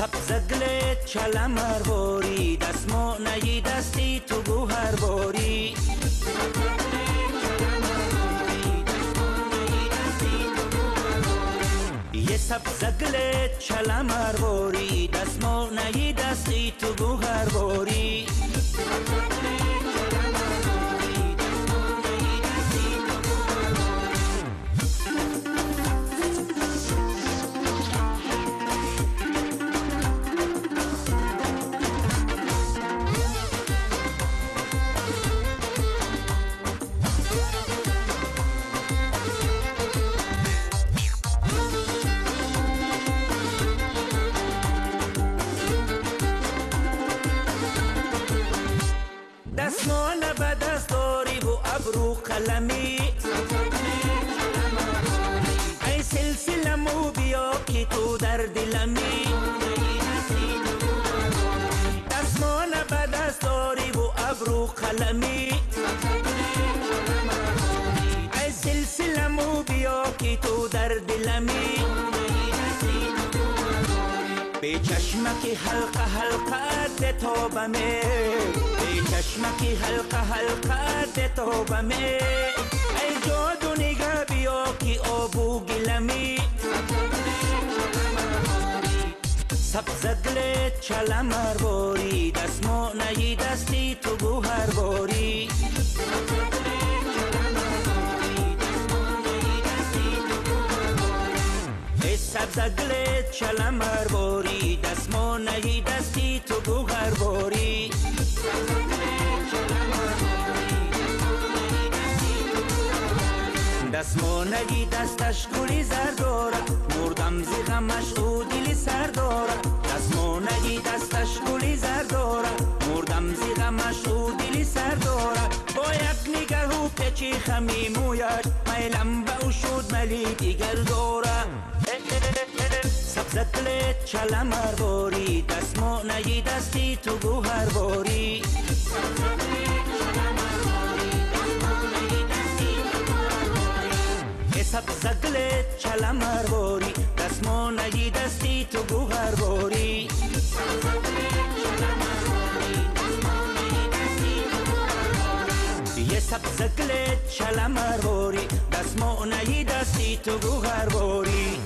سبزگلت چلمر باری دستمو نهی دستی تو گوهر باری یه سبزگلت چلمر باری دستمو نهی دستی تو گوهر باری دستمان به دست داری و ابرو قلمی ای سلسلمو بیا که تو در دلمی دستمان به دست داری و ابرو قلمی ای سلسلمو بیا که تو در دلمی به چشمکی حلقه حلقه ده توبمه به چشمکی حلقه حلقه ده توبمه ای جادو نگه بیا که آبو گلمی سبزگلت چلمر باری دستمو نهی دستی تو گوهر باری سبزگلت چلمر باری دستمو نهی دستی تو گوهر باری دستمو نهی دستش گلی زر داره مردم زی غمش او دلی سر داره دستمو نهی دستش گلی زر داره مردم زی غمش او دلی سر داره با یک نگه و پچی خمی مویش میلم به او شد ملی دیگر داره سبزگلت چلمر باری دستمو نهی دستی تو گوهر باری سبزگلت چلمر باری دستمو نهی دستی تو گوهر باری یه سبزگلت چلمر باری دستمو نهی دستی تو گوهر باری